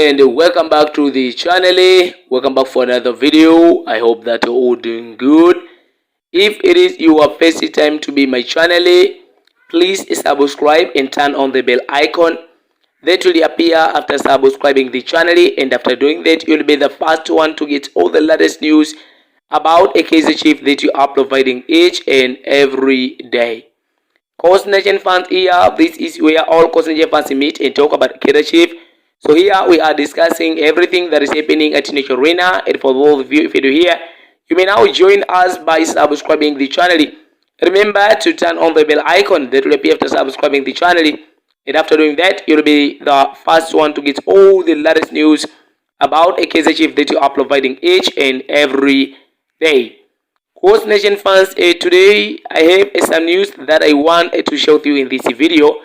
and welcome back to the channel. Welcome back for another video. I hope that you're all doing good. If it is your first time to be my channel, please subscribe and turn on the bell icon. That will appear after subscribing the channel, and after doing that you'll be the first one to get all the latest news about a Kaizer Chiefs that you are providing each and every day. Coast Nation fans, here this is where all Coast Nation fans meet and talk about Kaizer Chiefs. So here we are discussing everything that is happening at Nature Arena, and for those of you if you're here, you may now join us by subscribing the channel. Remember to turn on the bell icon that will appear after subscribing the channel, and after doing that you'll be the first one to get all the latest news about a Kaizer Chiefs that you are providing each and every day. Coast Nation fans, today I have some news that I want to share with you in this video.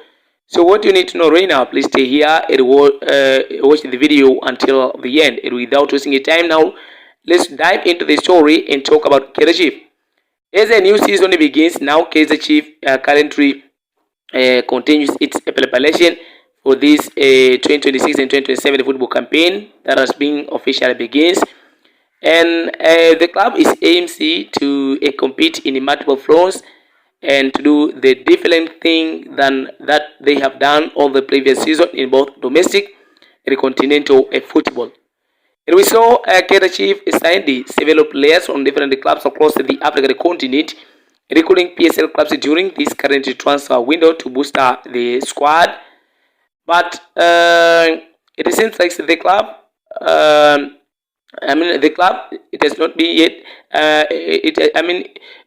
So what you need to know right now, please stay here and watch the video until the end. And without wasting your time now, let's dive into the story and talk about Kaizer Chiefs. As a new season begins now, Kaizer Chiefs currently continues its preparation for this 2026 and 2027 football campaign that has been officially begins. And the club is aims to compete in multiple fronts and to do the different thing than that they have done all the previous season in both domestic and continental football. And we saw Kaizer Chiefs signed several players from different clubs across the African continent, including PSL clubs during this current transfer window to boost the squad. But it seems like the club, it has not been yet.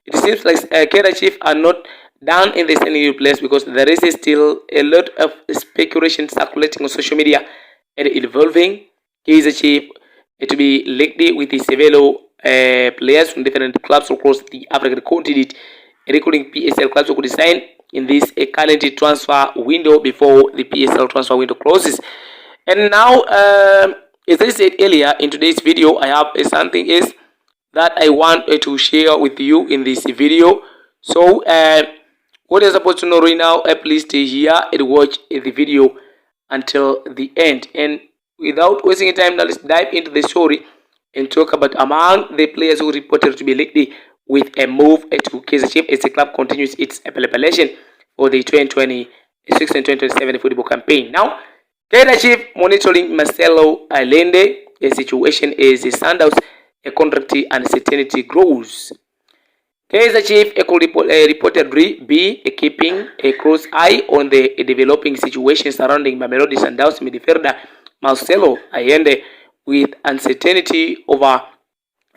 It seems like Kaizer Chiefs are not done in the signing new players because there is still a lot of speculation circulating on social media and involving Kaizer Chiefs to be linked with the several players from different clubs across the African continent, including PSL clubs who could sign in this current transfer window before the PSL transfer window closes. And now, as I said earlier in today's video, I have something else that I want to share with you in this video. So what you're supposed to know right now, please stay here and watch the video until the end. And without wasting time, now let's dive into the story and talk about among the players who reported to be linked with a move to Kaizer Chiefs as the club continues its preparation for the 2026 and 2027 football campaign. Now, Kaizer Chiefs monitoring Marcelo Allende. The situation is the Sundowns a contract uncertainty grows. Kaizer Chiefs reportedly be keeping a close eye on the developing situation surrounding Mamelodi Sundowns midfielder Marcelo Allende, with uncertainty over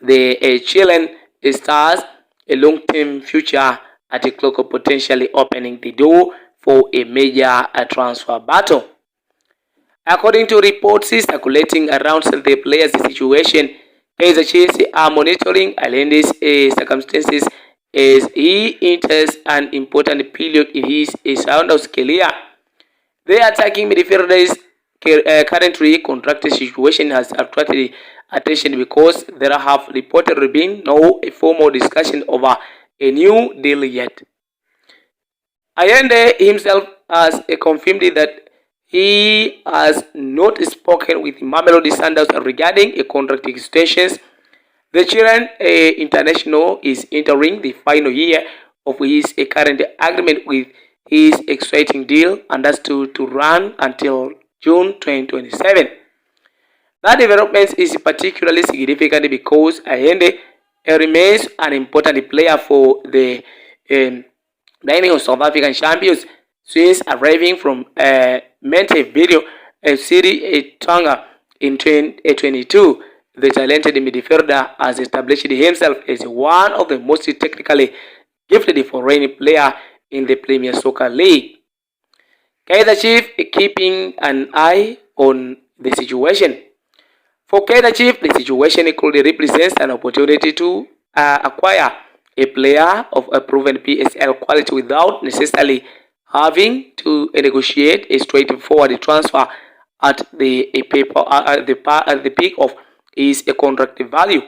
the Chilean stars a long-term future at the clock, potentially opening the door for a major transfer battle. According to reports circulating around the players' situation, Kaizer Chiefs are monitoring Allende's circumstances as he enters an important period in his Sundowns career. The attacking midfielder's currently contracted situation has attracted attention because there have reportedly been no formal discussion over a new deal yet. Allende himself has confirmed that he has not spoken with Mamelodi Sundowns regarding a contract extensions. The Chilean international is entering the final year of his current agreement with his exciting deal, and that's to run until June 2027. That development is particularly significant because Allende remains an important player for the reigning South African champions since arriving from Montevideo City, Tonga in 2022. The talented midfielder has established himself as one of the most technically gifted foreign players in the Premier Soccer League. Kaizer Chiefs keeping an eye on the situation. For Kaizer Chiefs, the situation could represent an opportunity to acquire a player of a proven PSL quality without necessarily having to negotiate a straightforward transfer at the peak of his contract value.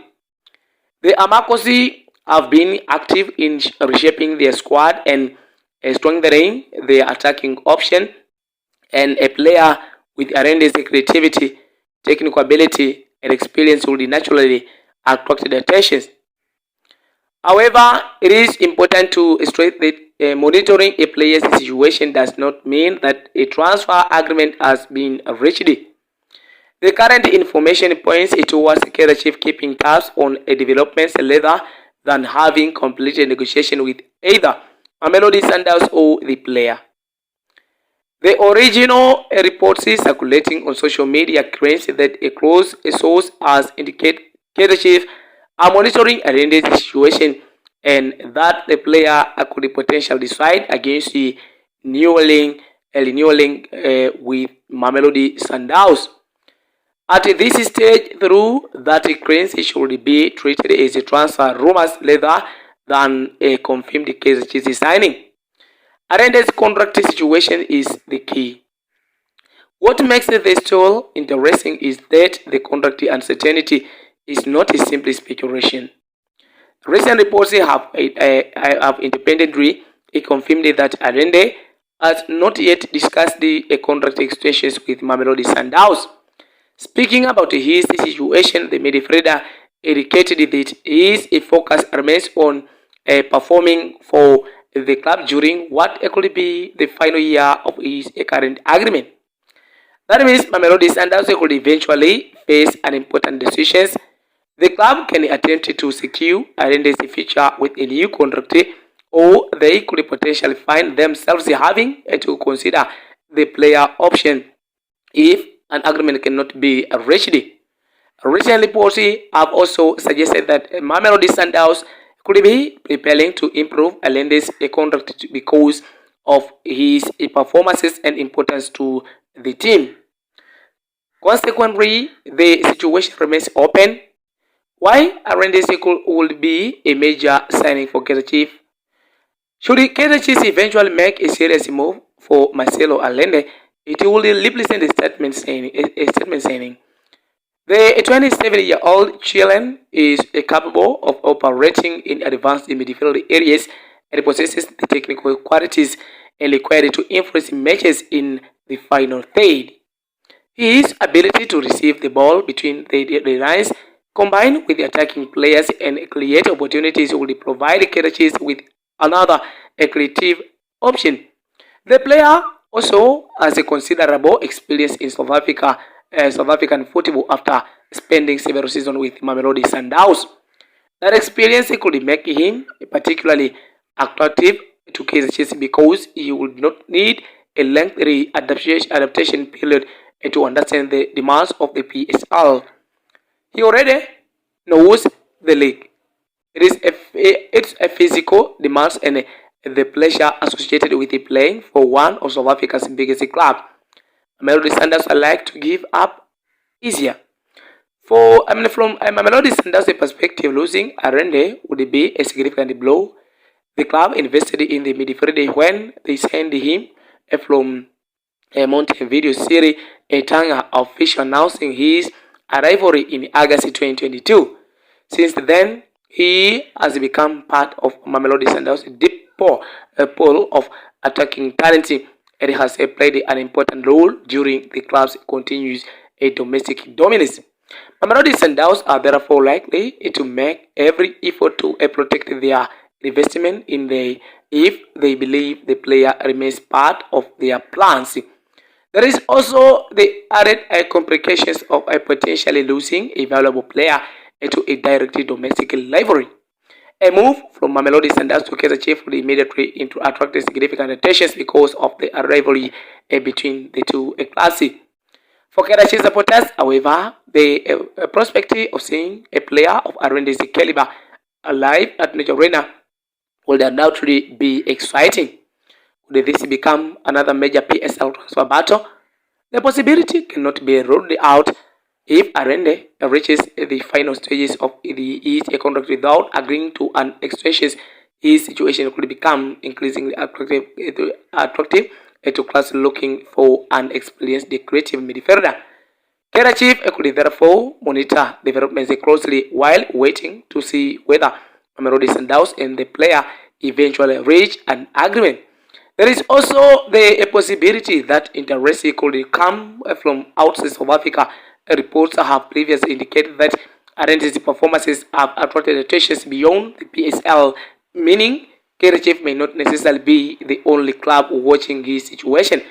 The Amakosi have been active in reshaping their squad and strengthening their attacking option, and a player with Allende's creativity technical ability and experience would naturally attract the attention. However, it is important to stress that monitoring a player's situation does not mean that a transfer agreement has been reached. The current information points towards Kaizer Chiefs keeping tabs on a developments rather than having completed negotiation with either Mamelodi Sundowns or the player. The original reports circulating on social media claims that a close source has indicated Kaizer Chiefs are monitoring Allende's situation and that the player could potentially decide against the renewing with Mamelodi Sundowns. At this stage, through that claims should be treated as a transfer rumors rather than a confirmed Kaizer Chiefs signing. Allende's contract situation is the key. What makes this tool interesting is that the contract uncertainty is not simply speculation. Recent reports have independently confirmed that Allende has not yet discussed the contract extensions with Mamelodi Sundowns. Speaking about his situation, the midfielder indicated that his focus remains on performing for the club during what could be the final year of his current agreement. That means Mamelodi Sundowns could eventually face an important decision. The club can attempt to secure Allende's future with a new contract, or they could potentially find themselves having to consider the player option if an agreement cannot be reached. Recent reports have also suggested that Mamelodi Sundowns could be preparing to improve Allende's contract because of his performances and importance to the team. Consequently, the situation remains open. Why Allende would be a major signing for Kaizer Chiefs? Should Kaizer Chiefs eventually make a serious move for Marcelo Allende, it will represent a statement saying the 27-year-old Chilean is capable of operating in advanced midfield areas and possesses the technical qualities required to influence matches in the final third. His ability to receive the ball between the lines, combined with the attacking players and create opportunities, will provide Kaizer Chiefs with another creative option. The player also has a considerable experience in South African football after spending several seasons with Mamelodi Sundowns. That experience could make him particularly attractive to Kaizer Chiefs because he would not need a lengthy adaptation period to understand the demands of the PSL. He already knows the league. It's a physical demands and the pleasure associated with playing for one of South Africa's biggest clubs. Mamelodi Sundowns are like to give up easier. From Mamelodi Sundowns' perspective, losing Allende would be a significant blow. The club invested in the midfielder when they signed him from Montevideo City, a Tanga official announcing his arrival in August 2022. Since then, he has become part of Mamelodi Sundowns' deep pool of attacking talent and has played an important role during the club's continuous domestic dominance. Mamelodi Sundowns are therefore likely to make every effort to protect their investment in if they believe the player remains part of their plans. There is also the added complications of potentially losing a valuable player to a direct domestic rivalry. A move from Mamelodi Sundowns to Kaizer Chiefs would immediately attract significant attention because of the rivalry between the two classes. For Kaizer Chiefs supporters, however, the prospect of seeing a player of Allende's caliber alive at Major Arena would undoubtedly be exciting. Would this become another major PSL transfer battle? The possibility cannot be ruled out. If Allende reaches the final stages of his contract without agreeing to an extension, his situation could become increasingly attractive to clubs looking for an experienced creative midfielder. Kaizer Chiefs could therefore monitor developments closely while waiting to see whether Mamelodi Sundowns and the player eventually reach an agreement. There is also the possibility that interest could come from outside South Africa, reports have previously indicated that Allende's performances have attracted attention beyond the PSL, meaning Kaizer Chiefs may not necessarily be the only club watching his situation.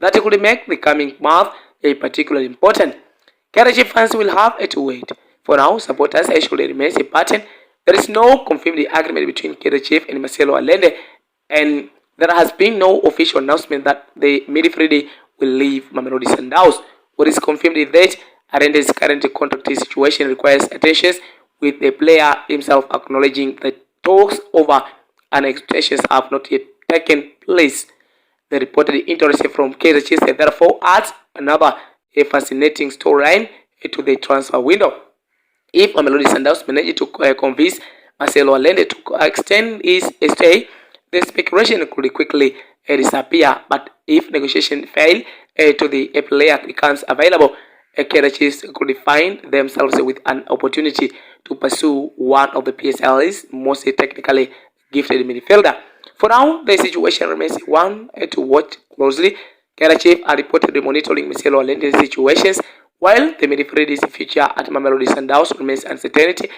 That could make the coming month a particularly important. Kaizer Chiefs fans will have to wait. For now, supporters actually remains a pattern. There is no confirmed agreement between Kaizer Chiefs and Marcelo Allende, and there has been no official announcement that the midfielder will leave Mamelodi Sundowns. What is confirmed is that Allende's current contract situation requires attention, with the player himself acknowledging that talks over and extensions have not yet taken place. The reported interest from Kaizer Chiefs therefore adds another fascinating storyline to the transfer window. If Mamelodi Sundowns managed to convince Marcelo Allende to extend his stay, the speculation could quickly disappear. But if negotiation fail to the player becomes available, Kaizer Chiefs could find themselves with an opportunity to pursue one of the PSL's most technically gifted midfielder. For now, the situation remains one to watch closely. Kaizer Chiefs are reportedly monitoring Marcelo Allende's situations, while the midfielder's future at Mamelodi Sundowns remains uncertainty.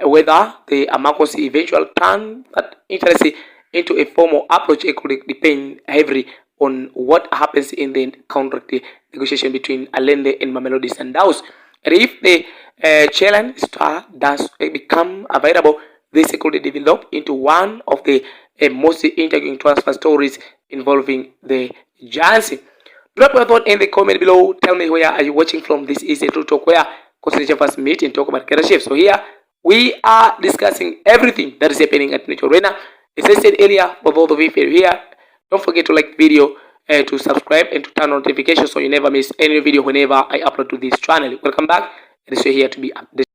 Whether the Amakos eventual turn that interest into a formal approach could depend heavily on what happens in the contract negotiation between Allende and Mamelodi Sundowns. And if the Chilean star does become available, this could develop into one of the most intriguing transfer stories involving the Giants. Drop your thought in the comment below. Tell me where are you watching from. This is a True Talk where Coach first meet and talk about Kaizer Chiefs. So here we are discussing everything that is happening at Nature Arena. As I said earlier, for those of you here, don't forget to like the video, to subscribe and to turn on notifications so you never miss any video whenever I upload to this channel. Welcome back, and so here to be updated.